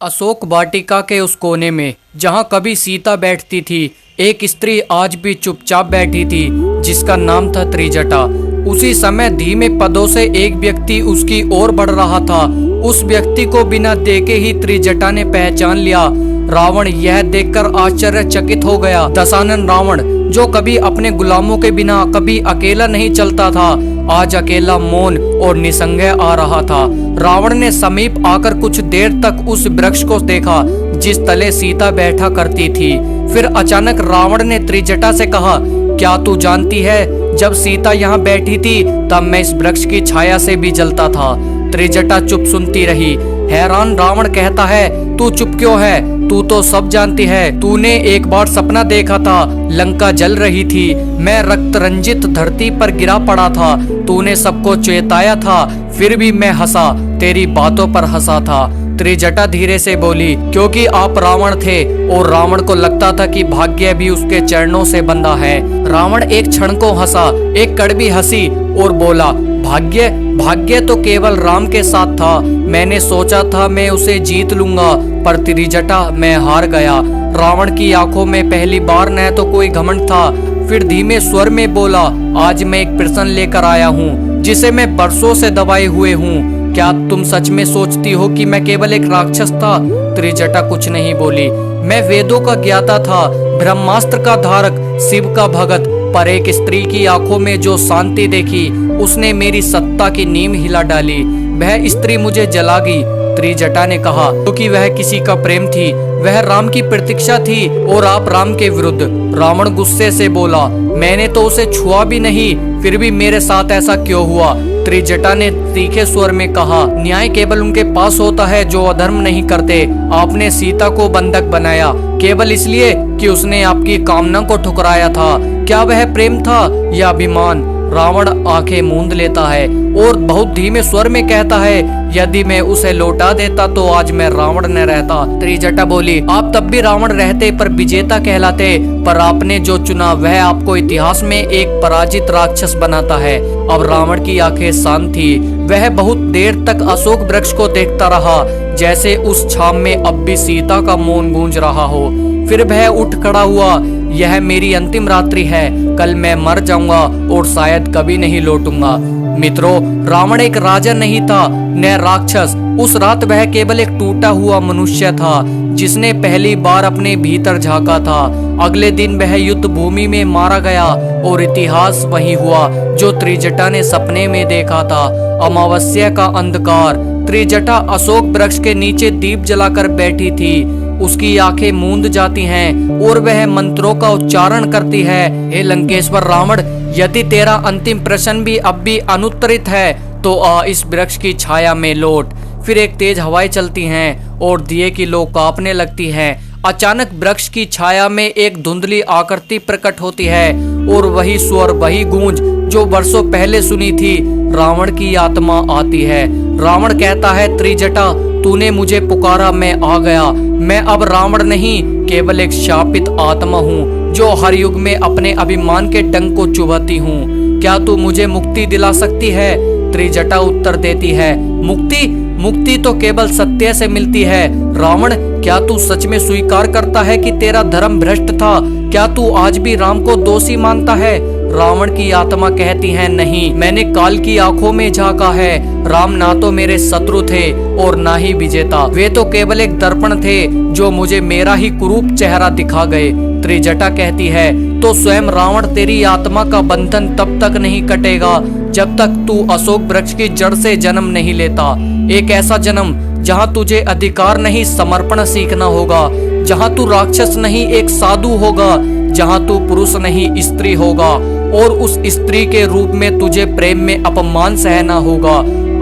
अशोक वाटिका के उस कोने में जहां कभी सीता बैठती थी, एक स्त्री आज भी चुपचाप बैठी थी जिसका नाम था त्रिजटा। उसी समय धीमे पदों से एक व्यक्ति उसकी ओर बढ़ रहा था। उस व्यक्ति को बिना देखे ही त्रिजटा ने पहचान लिया। रावण यह देखकर आश्चर्यचकित हो गया। दशानन रावण, जो कभी अपने गुलामों के बिना कभी अकेला नहीं चलता था, आज अकेला मौन और निसंग आ रहा था। रावण ने समीप आकर कुछ देर तक उस वृक्ष को देखा जिस तले सीता बैठा करती थी। फिर अचानक रावण ने त्रिजटा से कहा, क्या तू जानती है, जब सीता यहाँ बैठी थी तब मैं इस वृक्ष की छाया से भी जलता था। त्रिजटा चुप सुनती रही। हैरान रावण कहता है, तू चुप क्यों है? तू तो सब जानती है। तूने एक बार सपना देखा था, लंका जल रही थी, मैं रक्त रंजित धरती पर गिरा पड़ा था। तूने सबको चेताया था, फिर भी मैं हंसा, तेरी बातों पर हंसा था। त्रिजटा धीरे से बोली, क्योंकि आप रावण थे और रावण को लगता था कि भाग्य भी उसके चरणों से बंधा है। रावण एक क्षण को हंसा, एक कड़वी हंसी और बोला, भाग्य भाग्य तो केवल राम के साथ था। मैंने सोचा था मैं उसे जीत लूंगा, पर त्रिजटा मैं हार गया। रावण की आंखों में पहली बार न तो कोई घमंड था। फिर धीमे स्वर में बोला, आज मैं एक प्रश्न लेकर आया हूँ जिसे मैं बरसों से दबाए हुए हूँ। क्या तुम सच में सोचती हो कि मैं केवल एक राक्षस था? त्रिजटा कुछ नहीं बोली। मैं वेदों का ज्ञाता था, ब्रह्मास्त्र का धारक, शिव का भगत, पर एक स्त्री की आंखों में जो शांति देखी, उसने मेरी सत्ता की नींव हिला डाली। वह स्त्री मुझे जला गई। त्रिजटा ने कहा, क्योंकि वह किसी का प्रेम थी, वह राम की प्रतीक्षा थी और आप राम के विरुद्ध। रावण गुस्से से बोला, मैंने तो उसे छुआ भी नहीं, फिर भी मेरे साथ ऐसा क्यों हुआ? त्रिजटा ने तीखे स्वर में कहा, न्याय केवल उनके पास होता है जो अधर्म नहीं करते। आपने सीता को बंधक बनाया केवल इसलिए कि उसने आपकी कामना को ठुकराया था। क्या वह प्रेम था या अभिमान? रावण आंखें मूंद लेता है और बहुत धीमे स्वर में कहता है, यदि मैं उसे लौटा देता तो आज मैं रावण न रहता। त्रिजटा बोली, आप तब भी रावण रहते पर विजेता कहलाते, पर आपने जो चुना वह आपको इतिहास में एक पराजित राक्षस बनाता है। अब रावण की आंखें शांत थी। वह बहुत देर तक अशोक वृक्ष को देखता रहा, जैसे उस छाम में अब भी सीता का मौन गूंज रहा हो। फिर वह उठ खड़ा हुआ, यह मेरी अंतिम रात्रि है, कल मैं मर जाऊंगा और शायद कभी नहीं लौटूंगा। मित्रों, रावण एक राजा नहीं था न राक्षस। उस रात वह केवल एक टूटा हुआ मनुष्य था जिसने पहली बार अपने भीतर झांका था। अगले दिन वह युद्ध भूमि में मारा गया और इतिहास वही हुआ जो त्रिजटा ने सपने में देखा था। अमावस्या का अंधकार। त्रिजटा अशोक वृक्ष के नीचे दीप जलाकर बैठी थी। उसकी आंखें मूंद जाती हैं और वह मंत्रों का उच्चारण करती है, हे लंकेश्वर रावण, यदि तेरा अंतिम प्रश्न भी अब भी अनुत्तरित है तो आ इस वृक्ष की छाया में लौट। फिर एक तेज हवाएं चलती हैं और दिए की लौ कांपने लगती हैं। अचानक वृक्ष की छाया में एक धुंधली आकृति प्रकट होती है और वही स्वर, वही गूंज जो वर्षों पहले सुनी थी। रावण की आत्मा आती है। रावण कहता है, त्रिजटा, तूने मुझे पुकारा, मैं आ गया। मैं अब रावण नहीं, केवल एक शापित आत्मा हूँ जो हर युग में अपने अभिमान के डंक को चुभाती हूँ। क्या तू मुझे मुक्ति दिला सकती है? त्रिजटा उत्तर देती है, मुक्ति? मुक्ति तो केवल सत्य से मिलती है। रावण, क्या तू सच में स्वीकार करता है कि तेरा धर्म भ्रष्ट था? क्या तू आज भी राम को दोषी मानता है? रावण की आत्मा कहती है, नहीं, मैंने काल की आंखों में झांका है। राम ना तो मेरे शत्रु थे और ना ही विजेता, वे तो केवल एक दर्पण थे जो मुझे मेरा ही कुरूप चेहरा दिखा गए। त्रिजटा कहती है, तो स्वयं रावण, तेरी आत्मा का बंधन तब तक नहीं कटेगा जब तक तू अशोक वृक्ष की जड़ से जन्म नहीं लेता। एक ऐसा जन्म जहाँ तुझे अधिकार नहीं, समर्पण सीखना होगा, जहाँ तू राक्षस नहीं एक साधु होगा, जहाँ तू पुरुष नहीं स्त्री होगा और उस स्त्री के रूप में तुझे प्रेम में अपमान सहना होगा।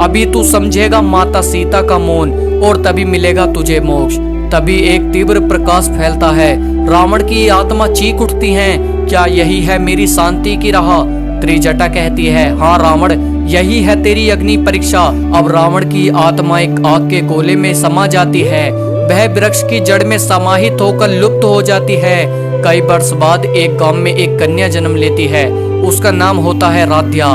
अभी तू समझेगा माता सीता का मौन और तभी मिलेगा तुझे मोक्ष। तभी एक तीव्र प्रकाश फैलता है। रावण की आत्मा चीख उठती है, क्या यही है मेरी शांति की राह? त्रिजटा कहती है, हाँ रावण, यही है तेरी अग्नि परीक्षा। अब रावण की आत्मा एक आग के गोले में समा जाती है। वह वृक्ष की जड़ में समाहित होकर लुप्त हो जाती है। कई वर्ष बाद एक गांव में एक कन्या जन्म लेती है। उसका नाम होता है राध्या।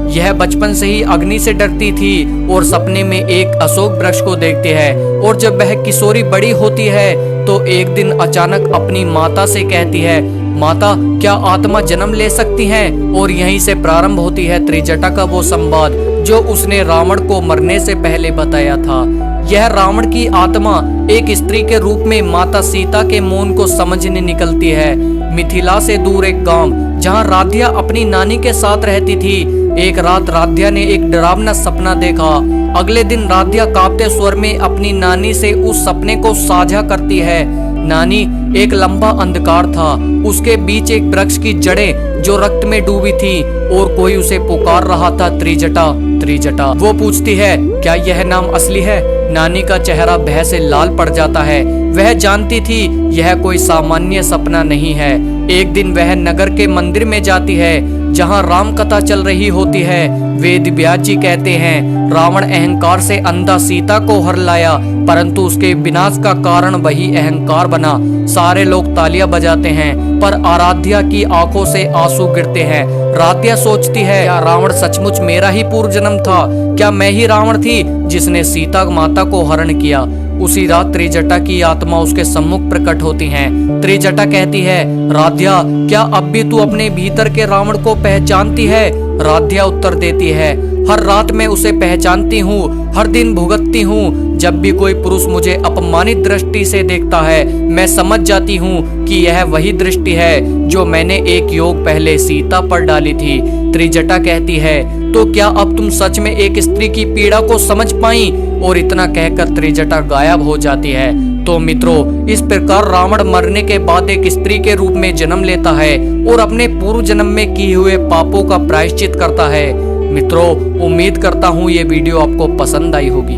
यह बचपन से ही अग्नि से डरती थी और सपने में एक अशोक वृक्ष को देखती है। और जब वह किशोरी बड़ी होती है तो एक दिन अचानक अपनी माता से कहती है, माता क्या आत्मा जन्म ले सकती है? और यहीं से प्रारंभ होती है त्रिजटा का वो संवाद जो उसने रावण को मरने से पहले बताया था। यह रावण की आत्मा एक स्त्री के रूप में माता सीता के मौन को समझने निकलती है। मिथिला से दूर एक गांव जहां राध्या अपनी नानी के साथ रहती थी। एक रात राध्या ने एक डरावना सपना देखा। अगले दिन राध्या कांपते स्वर में अपनी नानी से उस सपने को साझा करती है। नानी, एक लंबा अंधकार था, उसके बीच एक वृक्ष की जड़ें जो रक्त में डूबी थी और कोई उसे पुकार रहा था, त्रिजटा त्रिजटा। वो पूछती है, क्या यह नाम असली है? नानी का चेहरा भय से लाल पड़ जाता है। वह जानती थी यह कोई सामान्य सपना नहीं है। एक दिन वह नगर के मंदिर में जाती है जहां राम कथा चल रही होती है। वेद व्यास जी कहते हैं, रावण अहंकार से अंधा सीता को हर लाया, परंतु उसके विनाश का कारण वही अहंकार बना। सारे लोग तालियां बजाते हैं पर आराध्या की आंखों से आंसू गिरते हैं। राध्या सोचती है, क्या रावण सचमुच मेरा ही पूर्व जन्म था? क्या मैं ही रावण थी जिसने सीता माता को हरण किया? उसी रात त्रिजटा की आत्मा उसके सम्मुख प्रकट होती है। त्रिजटा कहती है, राध्या क्या अब भी तू अपने भीतर के रावण को पहचानती है? राध्या उत्तर देती है, हर रात मैं उसे पहचानती हूँ, हर दिन भुगतती हूँ। जब भी कोई पुरुष मुझे अपमानित दृष्टि से देखता है मैं समझ जाती हूँ कि यह वही दृष्टि है जो मैंने एक योग पहले सीता पर डाली थी। त्रिजटा कहती है, तो क्या अब तुम सच में एक स्त्री की पीड़ा को समझ पाई? और इतना कहकर त्रिजटा गायब हो जाती है। तो मित्रों, इस प्रकार रावण मरने के बाद एक स्त्री के रूप में जन्म लेता है और अपने पूर्व जन्म में किए हुए पापों का प्रायश्चित करता है। मित्रों, उम्मीद करता हूँ ये वीडियो आपको पसंद आई होगी।